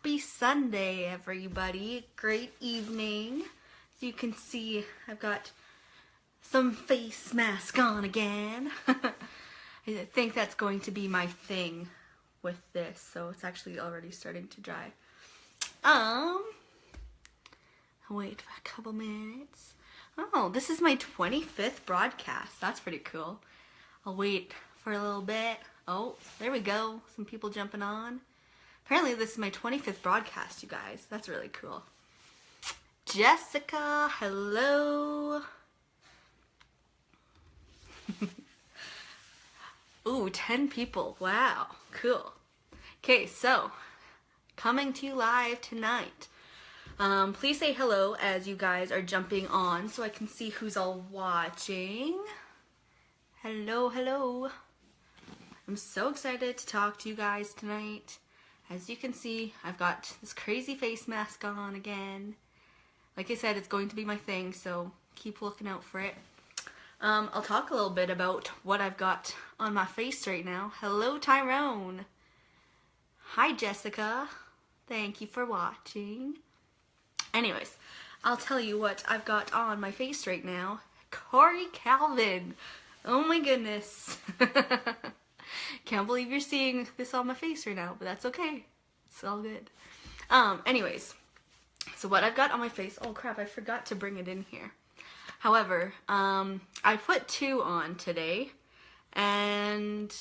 Happy Sunday, everybody. Great evening. As you can see, I've got some face mask on again. I think that's going to be my thing with this, so it's actually already starting to dry. I'll wait for a couple minutes. Oh, this is my 25th broadcast. That's pretty cool. I'll wait for a little bit. Oh, there we go. Some people jumping on. Apparently this is my 25th broadcast, you guys. That's really cool. Jessica, hello. Ooh, 10 people. Wow, cool. Okay, so coming to you live tonight. Please say hello as you guys are jumping on so I can see who's all watching. Hello, hello. I'm so excited to talk to you guys tonight. As you can see, I've got this crazy face mask on again. Like I said, it's going to be my thing, so keep looking out for it. I'll talk a little bit about what I've got on my face right now. Hello, Tyrone. Hi, Jessica. Thank you for watching. Anyways, I'll tell you what I've got on my face right now. Corey Calvin. Oh my goodness. Can't believe you're seeing this on my face right now, but that's okay. It's all good. Anyways, so what I've got on my face, oh crap, I forgot to bring it in here. However, I put 2 on today, and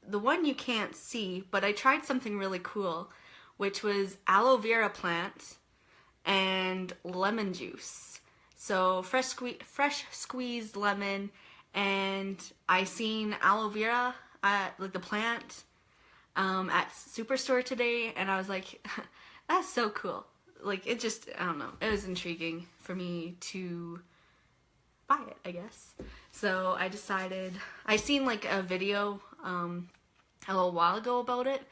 the one you can't see, but I tried something really cool, which was aloe vera plant and lemon juice. So fresh squeezed lemon, and I seen aloe vera at like the plant at Superstore today, and I was like, that's so cool. Like, it just, I don't know, it was intriguing for me to buy it, I guess. So I decided, I seen like a video a little while ago about it,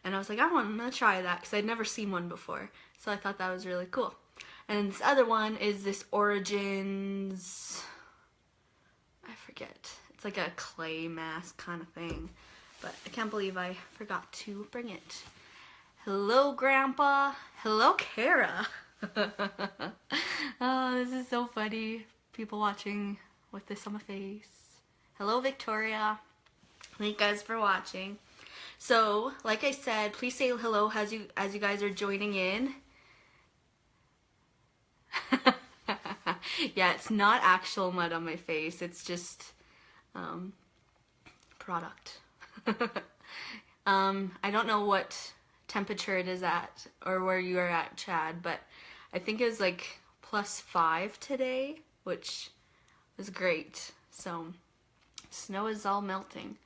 and I was like, I want to try that because I'd never seen one before. So I thought that was really cool. And this other one is this Origins, I forget. It's like a clay mask kind of thing. But I can't believe I forgot to bring it. Hello, Grandpa. Hello, Kara. Oh, this is so funny. People watching with this on my face. Hello, Victoria. Thank you guys for watching. So, like I said, please say hello as you guys are joining in. Yeah, it's not actual mud on my face. It's just product. I don't know what temperature it is at or where you are at, Chad, but I think it was like +5 today, which was great. So snow is all melting.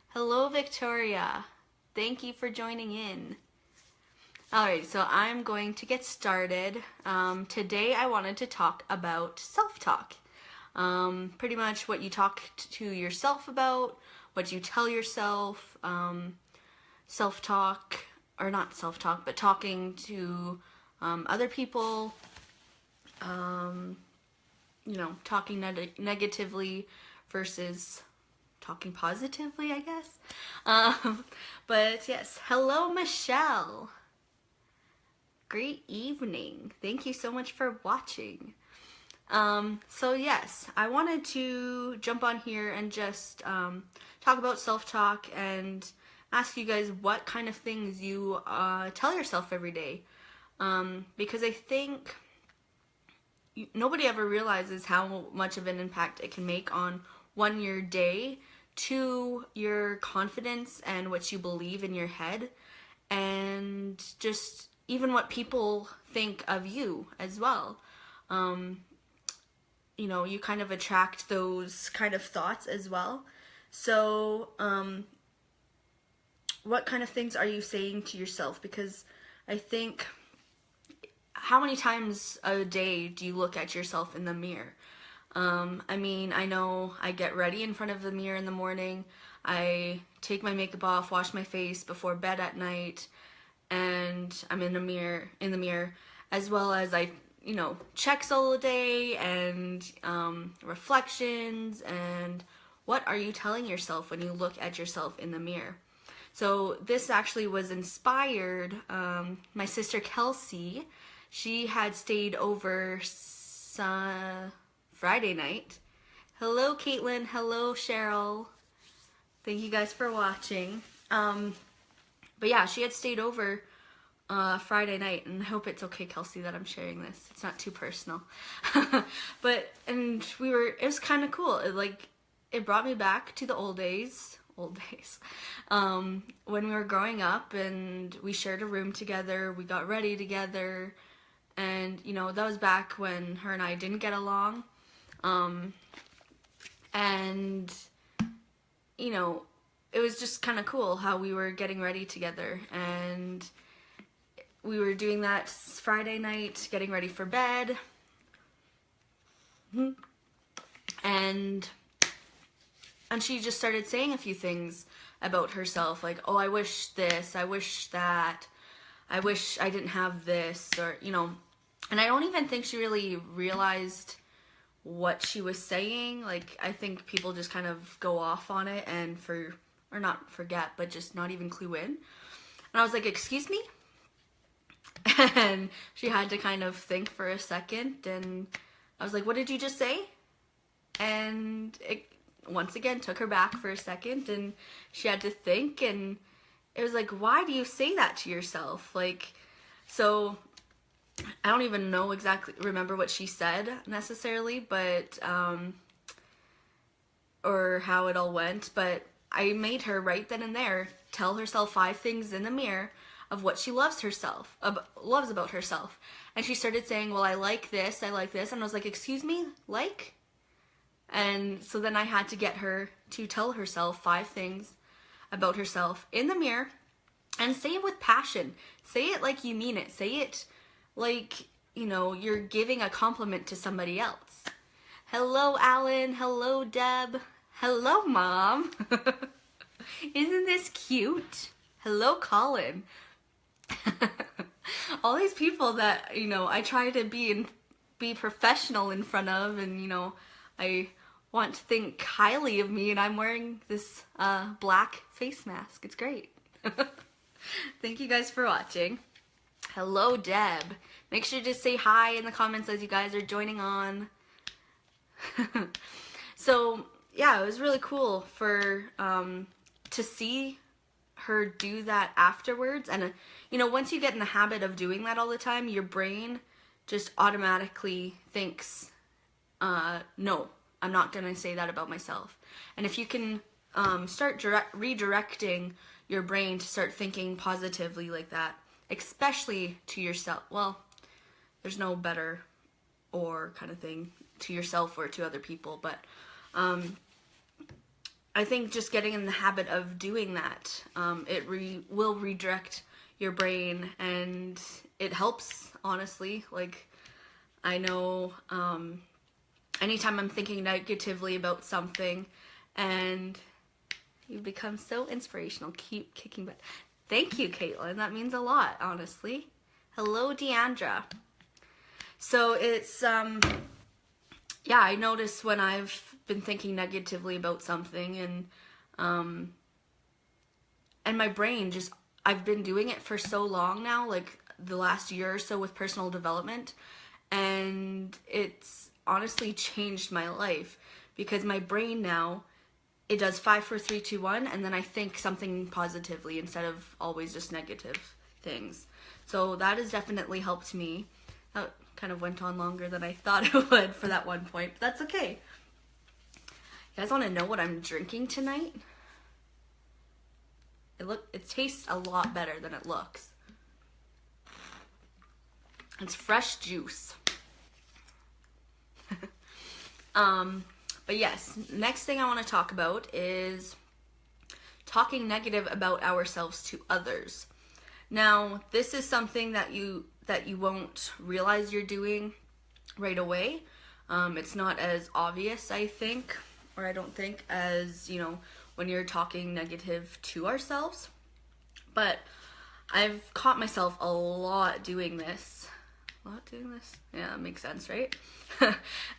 Hello, Victoria. Thank you for joining in. Alright, so I'm going to get started. Today I wanted to talk about self-talk. Pretty much what you talk to yourself about, what you tell yourself, self-talk, or not self-talk, but talking to other people, you know, talking negatively versus talking positively, I guess. But yes, hello, Michelle. Great evening. Thank you so much for watching. So yes, I wanted to jump on here and just talk about self-talk and ask you guys what kind of things you tell yourself every day. Because I think nobody ever realizes how much of an impact it can make on, 1, your day, 2, your confidence and what you believe in your head, and just even what people think of you as well. You know, you kind of attract those kind of thoughts as well. So, what kind of things are you saying to yourself? Because I think, how many times a day do you look at yourself in the mirror? I mean, I know I get ready in front of the mirror in the morning. I take my makeup off, wash my face before bed at night, and I'm in the mirror, as well as I, you know, checks all the day and reflections, and what are you telling yourself when you look at yourself in the mirror? So this actually was inspired, my sister Kelsey, she had stayed over Friday night. Hello Caitlin, hello Cheryl. Thank you guys for watching. But yeah, she had stayed over Friday night, and I hope it's okay, Kelsey, that I'm sharing this. It's not too personal. And it was kind of cool. It brought me back to the old days, when we were growing up, and we shared a room together, we got ready together, and, you know, that was back when her and I didn't get along, and, you know, it was just kind of cool how we were getting ready together, and we were doing that Friday night, getting ready for bed, and she just started saying a few things about herself, like, oh, I wish this, I wish that, I wish I didn't have this, or, you know, and I don't even think she really realized what she was saying. Like, I think people just kind of go off on it and or not forget, but just not even clue in. And I was like, excuse me? And she had to kind of think for a second, and I was like, what did you just say? And it once again took her back for a second, and she had to think, and it was like, why do you say that to yourself? Like, so I don't even remember what she said necessarily, but or how it all went, but I made her right then and there tell herself 5 things in the mirror of what she loves about herself. And she started saying, well, I like this, and I was like, excuse me, like? And so then I had to get her to tell herself 5 things about herself in the mirror, and say it with passion. Say it like you mean it. Say it like, you know, you're giving a compliment to somebody else. Hello, Alan. Hello, Deb. Hello, Mom. Isn't this cute? Hello, Colin. All these people that, you know, I try to be professional in front of, and, you know, I want to think highly of me, and I'm wearing this black face mask. It's great. Thank you guys for watching. Hello, Deb. Make sure to say hi in the comments as you guys are joining on. So, yeah, it was really cool to see her do that afterwards. And, you know, once you get in the habit of doing that all the time, your brain just automatically thinks, no, I'm not going to say that about myself. And if you can start redirecting your brain to start thinking positively like that, especially to yourself, well, there's no better or kind of thing to yourself or to other people, but I think just getting in the habit of doing that, it will redirect your brain, and it helps, honestly. Like, I know anytime I'm thinking negatively about something, and you become so inspirational, keep kicking butt. Thank you, Caitlin. That means a lot, honestly. Hello, Deandra. So it's, yeah, I notice when I've been thinking negatively about something, and my brain just, I've been doing it for so long now, like the last year or so with personal development, and it's honestly changed my life, because my brain now, it does 5, 4, 3, 2, 1, and then I think something positively instead of always just negative things. So that has definitely helped me. That kind of went on longer than I thought it would for that one point, but that's okay. You guys want to know what I'm drinking tonight? It tastes a lot better than it looks. It's fresh juice. But yes, next thing I want to talk about is talking negative about ourselves to others. Now, this is something that you won't realize you're doing right away. It's not as obvious, I think, or I don't think, as, you know, when you're talking negative to ourselves. But I've caught myself a lot doing this. Yeah, that makes sense, right?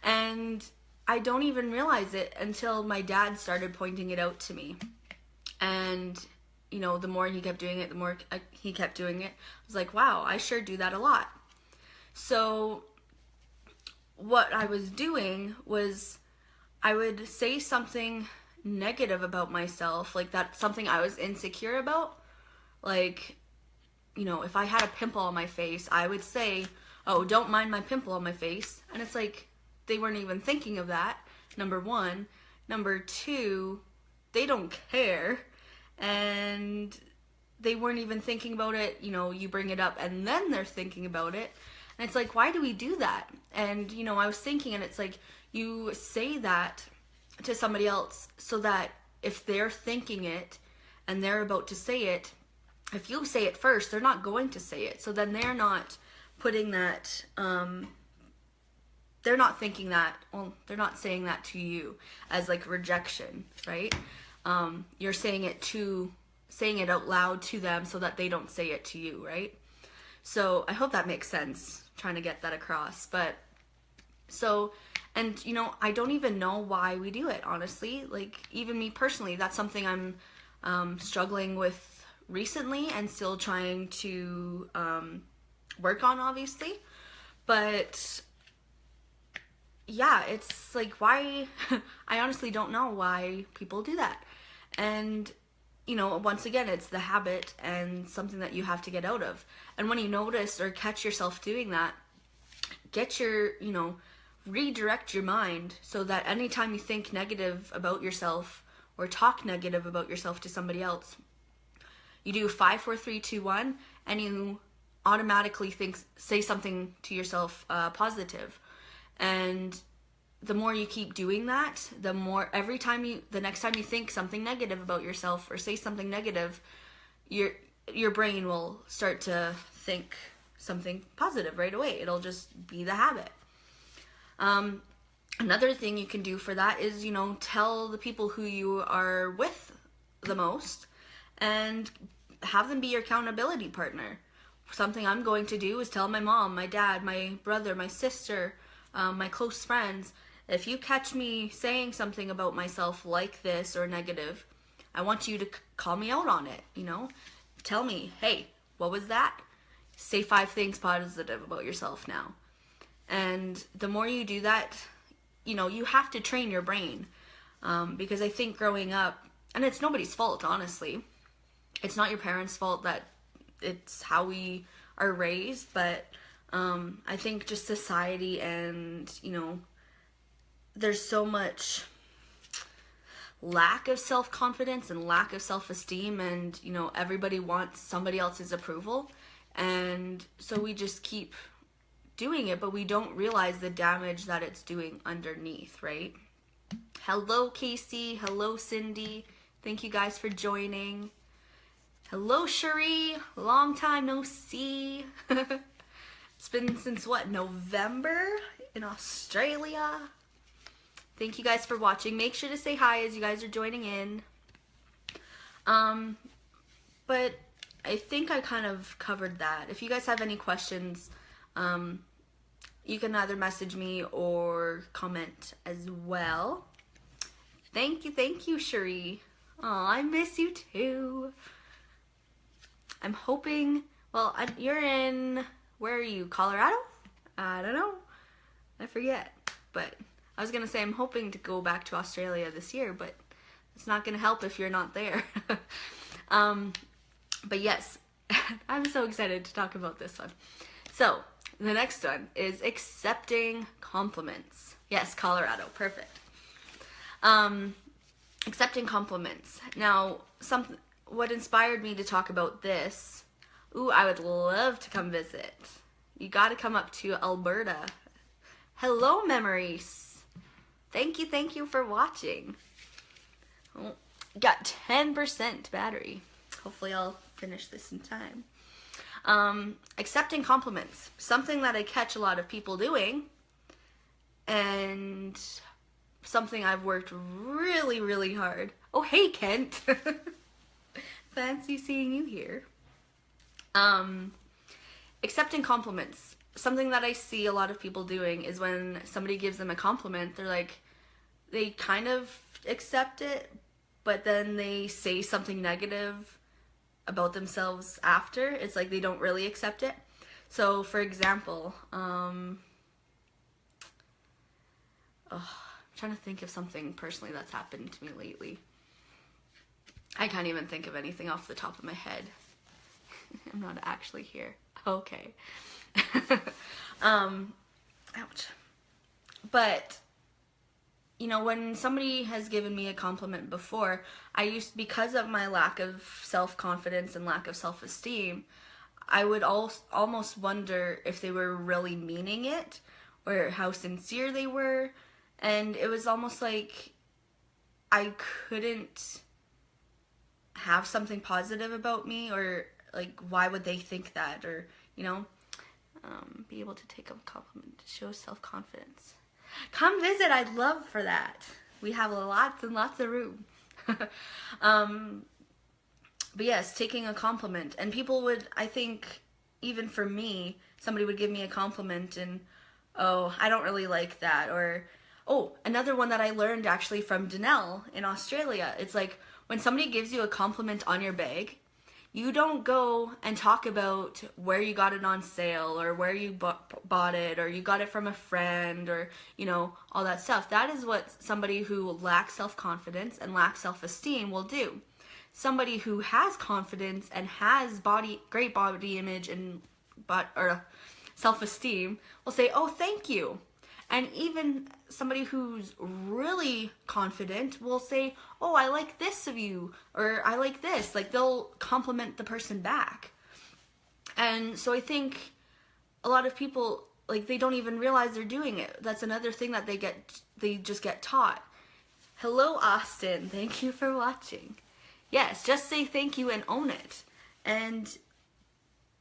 And I don't even realize it until my dad started pointing it out to me. And you know, the more he kept doing it, the more he kept doing it. I was like, wow, I sure do that a lot. So what I was doing was I would say something negative about myself, like that's something I was insecure about. Like, you know, if I had a pimple on my face, I would say, oh, don't mind my pimple on my face. And it's like, they weren't even thinking of that, number one. Number two, they don't care. And they weren't even thinking about it. You know, you bring it up and then they're thinking about it. And it's like, why do we do that? And, you know, I was thinking, and it's like, you say that to somebody else so that if they're thinking it and they're about to say it, if you say it first, they're not going to say it. So then they're not putting that, they're not thinking that, well, they're not saying that to you as like rejection, right? You're saying it out loud to them so that they don't say it to you, right? So I hope that makes sense, trying to get that across. But so, and you know, I don't even know why we do it, honestly. Like, even me personally, that's something I'm struggling with recently and still trying to work on, obviously. But yeah, it's like, why? I honestly don't know why people do that. And you know, once again, it's the habit and something that you have to get out of. And when you notice or catch yourself doing that, get your, you know, redirect your mind so that anytime you think negative about yourself or talk negative about yourself to somebody else, you do 5, 4, 3, 2, 1, and you automatically say something to yourself positive. And the more you keep doing that, the more the next time you think something negative about yourself or say something negative, your brain will start to think something positive right away. It'll just be the habit. Another thing you can do for that is, you know, tell the people who you are with the most and have them be your accountability partner. Something I'm going to do is tell my mom, my dad, my brother, my sister, my close friends, if you catch me saying something about myself like this or negative, I want you to call me out on it, you know? Tell me, hey, what was that? Say 5 things positive about yourself now. And the more you do that, you know, you have to train your brain. Because I think growing up, and it's nobody's fault, honestly. It's not your parents' fault that it's how we are raised, but I think just society and, you know, there's so much lack of self-confidence and lack of self-esteem, and, you know, everybody wants somebody else's approval, and so we just keep doing it, but we don't realize the damage that it's doing underneath, right? Hello, Casey. Hello, Cindy. Thank you guys for joining. Hello, Cherie. Long time no see. It's been since what, November in Australia? Thank you guys for watching. Make sure to say hi as you guys are joining in. But I think I kind of covered that. If you guys have any questions, you can either message me or comment as well. Thank you, Cherie. Aw, I miss you too. I'm hoping, well, you're in, where are you, Colorado? I don't know. I forget. But I was going to say I'm hoping to go back to Australia this year, but it's not going to help if you're not there. But yes, I'm so excited to talk about this one. So, the next one is accepting compliments. Yes, Colorado. Perfect. Accepting compliments. Now, what inspired me to talk about this, I would love to come visit. You got to come up to Alberta. Hello, Memories. Thank you for watching. Oh, got 10% battery. Hopefully I'll finish this in time. Accepting compliments. Something that I catch a lot of people doing, and something I've worked really, really hard. Oh, hey, Kent. Fancy seeing you here. Accepting compliments. Something that I see a lot of people doing is when somebody gives them a compliment, they're like, they kind of accept it, but then they say something negative about themselves after. It's like they don't really accept it. So for example, I'm trying to think of something personally that's happened to me lately. I can't even think of anything off the top of my head. I'm not actually here. Okay. Ouch. But, you know, when somebody has given me a compliment before, because of my lack of self-confidence and lack of self-esteem, I would almost wonder if they were really meaning it or how sincere they were. And it was almost like I couldn't have something positive about me, or like, why would they think that? Or, you know, be able to take a compliment to show self-confidence. Come visit, I'd love for that. We have lots and lots of room. But yes, taking a compliment. And people would, I think, even for me, somebody would give me a compliment and, oh, I don't really like that. Or, oh, another one that I learned actually from Danelle in Australia. It's like, when somebody gives you a compliment on your bag, you don't go and talk about where you got it on sale or where you bought it or you got it from a friend or, you know, all that stuff. That is what somebody who lacks self-confidence and lacks self-esteem will do. Somebody who has confidence and has great body image and self-esteem will say, oh, thank you. And even somebody who's really confident will say, oh, I like this of you, or I like this. Like, they'll compliment the person back. And so I think a lot of people, like, they don't even realize they're doing it. That's another thing that they just get taught. Hello, Austin. Thank you for watching. Yes, just say thank you and own it. And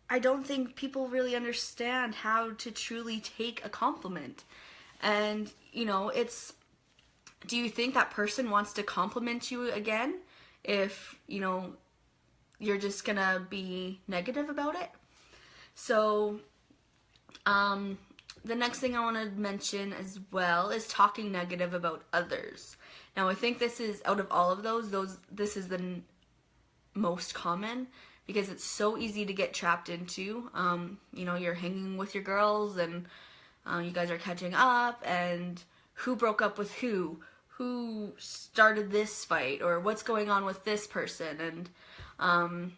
I don't think people really understand how to truly take a compliment. And, you know, do you think that person wants to compliment you again if, you know, you're just gonna be negative about it? So, the next thing I want to mention as well is talking negative about others. Now, I think this is, out of all of this is the most common, because it's so easy to get trapped into. You know, you're hanging with your girls and you guys are catching up, and who broke up with who started this fight, or what's going on with this person, and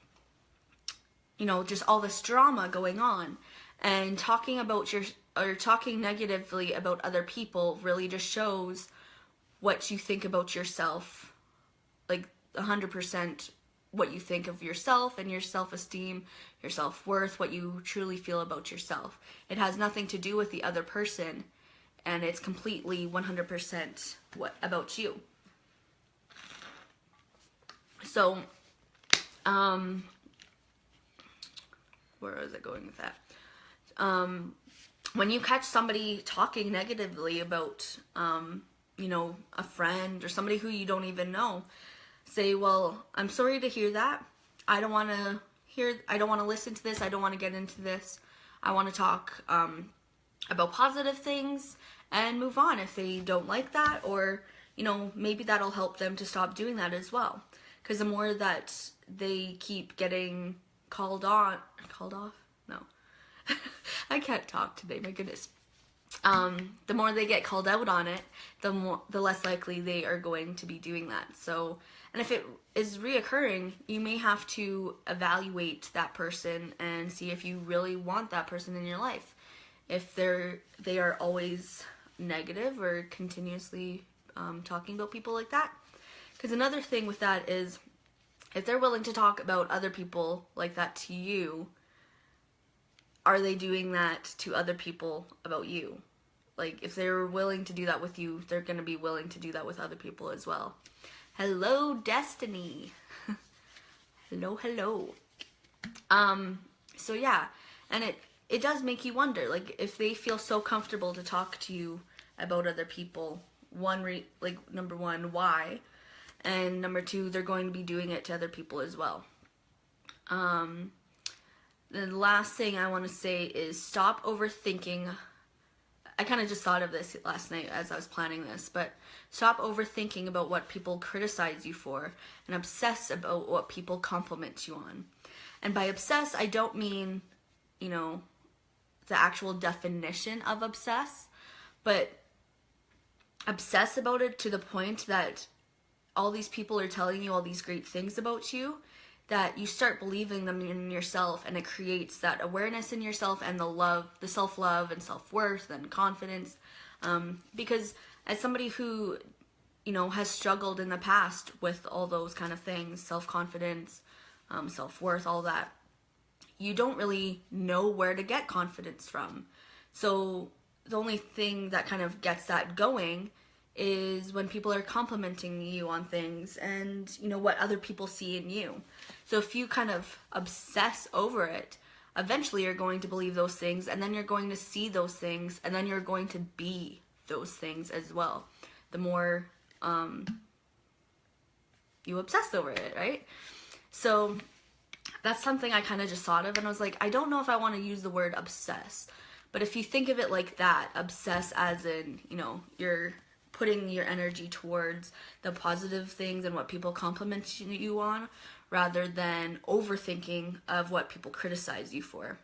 you know, just all this drama going on. And talking negatively about other people really just shows what you think about yourself, like 100% what you think of yourself and your self-esteem, your self-worth, what you truly feel about yourself. It has nothing to do with the other person, and it's completely 100% about you. So, where was I going with that? When you catch somebody talking negatively about, you know, a friend or somebody who you don't even know, say, well, I'm sorry to hear that. I don't want to listen to this. I don't want to get into this. I want to talk about positive things and move on if they don't like that, or, you know, maybe that'll help them to stop doing that as well. Because the more that they keep getting called off? No. I can't talk today, my goodness. The more they get called out on it, the less likely they are going to be doing that. So, and if it is reoccurring, you may have to evaluate that person and see if you really want that person in your life. If they are always negative or continuously talking about people like that. Because another thing with that is, if they're willing to talk about other people like that to you, are they doing that to other people about you? Like, if they're willing to do that with you, they're going to be willing to do that with other people as well. Hello, Destiny. Hello. So yeah, and it does make you wonder, like, if they feel so comfortable to talk to you about other people, number one, why? And number two, they're going to be doing it to other people as well. The last thing I want to say is stop overthinking I kind of just thought of this last night as I was planning this, but stop overthinking about what people criticize you for and obsess about what people compliment you on. And by obsess, I don't mean, you know, the actual definition of obsess, but obsess about it to the point that all these people are telling you all these great things about you, that you start believing them in yourself, and it creates that awareness in yourself and the love, the self-love and self-worth and confidence. Because as somebody who, you know, has struggled in the past with all those kind of things, self-confidence, self-worth, all that, you don't really know where to get confidence from. So the only thing that kind of gets that going is when people are complimenting you on things and, you know, what other people see in you. So if you kind of obsess over it, eventually you're going to believe those things, and then you're going to see those things, and then you're going to be those things as well. The more you obsess over it, right? So that's something I kind of just thought of, and I was like, I don't know if I want to use the word obsess, but if you think of it like that, obsess as in, you know, you're putting your energy towards the positive things and what people compliment you on, rather than overthinking of what people criticize you for.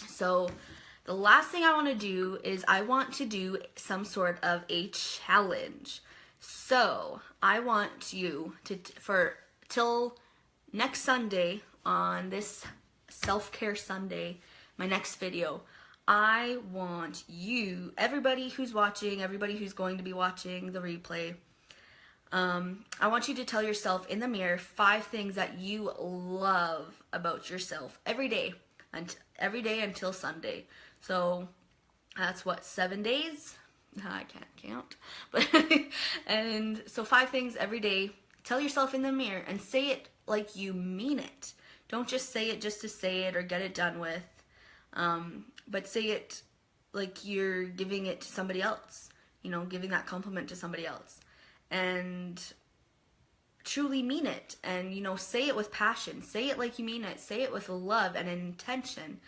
So the last thing I want to do is I want to do some sort of a challenge. So I want you to, till next Sunday, on this self-care Sunday, my next video, I want you, everybody who's watching, everybody who's going to be watching the replay, I want you to tell yourself in the mirror 5 things that you love about yourself every day until Sunday. So that's what, 7 days? I can't count. But and so 5 things every day. Tell yourself in the mirror and say it like you mean it. Don't just say it just to say it or get it done with. But say it like you're giving it to somebody else, you know, giving that compliment to somebody else. And truly mean it. And, you know, say it with passion. Say it like you mean it. Say it with love and intention.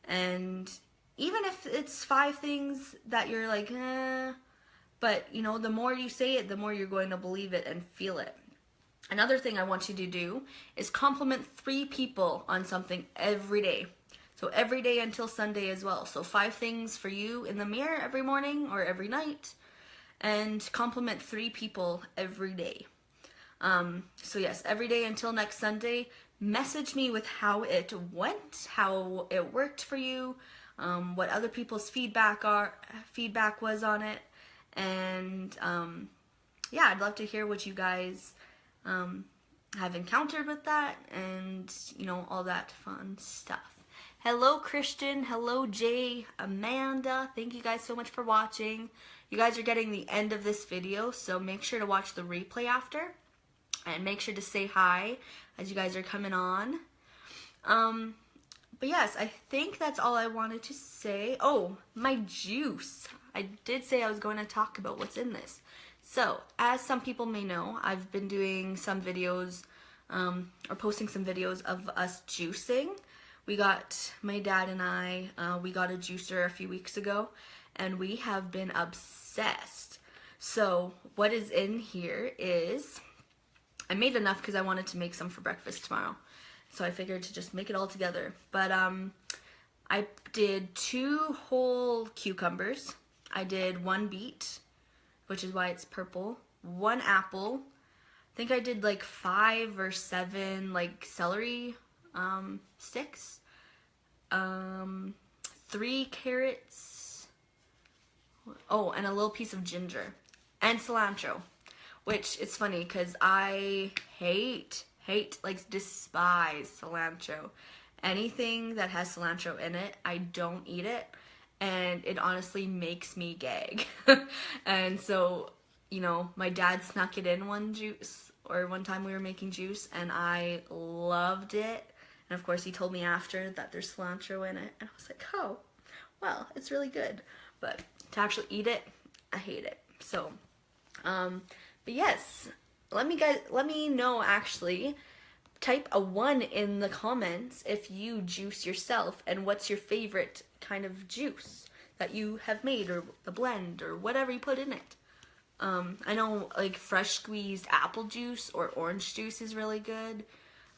And even if it's 5 things that you're like, but, you know, the more you say it, the more you're going to believe it and feel it. Another thing I want you to do is compliment 3 people on something every day. So every day until Sunday as well. So 5 things for you in the mirror every morning or every night. And compliment 3 people every day. So yes, every day until next Sunday. Message me with how it went, how it worked for you, what other people's feedback was on it. And yeah, I'd love to hear what you guys have encountered with that, and, you know, all that fun stuff. Hello, Christian. Hello, Jay, Amanda. Thank you guys so much for watching. You guys are getting the end of this video, so make sure to watch the replay after. And make sure to say hi as you guys are coming on. But yes, I think that's all I wanted to say. Oh, my juice. I did say I was going to talk about what's in this. So, as some people may know, I've been doing some videos, or posting some videos of us juicing. My dad and I, we got a juicer a few weeks ago, and we have been obsessed. So, what is in here is, I made enough because I wanted to make some for breakfast tomorrow. So I figured to just make it all together. But I did 2 whole cucumbers. I did 1 beet, which is why it's purple. 1 apple. I think I did like 5 or 7 like celery sticks. 3 carrots. Oh, and a little piece of ginger. And cilantro. Which, it's funny because I hate, like despise cilantro. Anything that has cilantro in it, I don't eat it. And it honestly makes me gag. And so, you know, my dad snuck it in one time we were making juice, and I loved it. And of course he told me after that there's cilantro in it, and I was like, oh, well, it's really good. But to actually eat it, I hate it. So, but yes, let me know actually. Type a 1 in the comments if you juice yourself, and what's your favorite kind of juice that you have made, or the blend, or whatever you put in it. I know like fresh squeezed apple juice or orange juice is really good.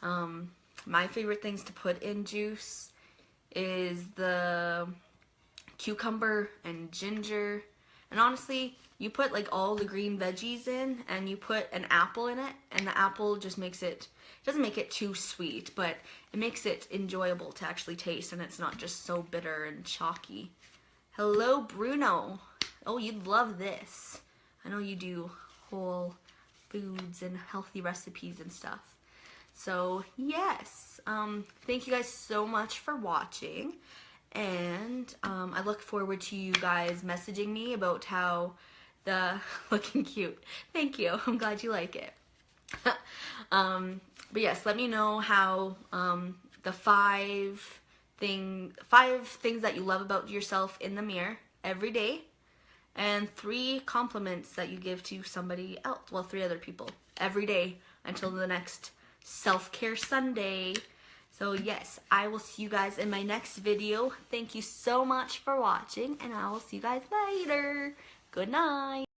My favorite things to put in juice is the cucumber and ginger. And honestly, you put like all the green veggies in and you put an apple in it, and the apple just makes it, doesn't make it too sweet, but it makes it enjoyable to actually taste, and it's not just so bitter and chalky. Hello, Bruno. Oh, you'd love this. I know you do whole foods and healthy recipes and stuff. So yes, thank you guys so much for watching, and I look forward to you guys messaging me about how the looking cute. Thank you. I'm glad you like it. But yes, let me know how the five things that you love about yourself in the mirror every day, and 3 compliments that you give to somebody else, well, 3 other people every day until the next self-care Sunday. So yes, I will see you guys in my next video. Thank you so much for watching, and I will see you guys later. Good night.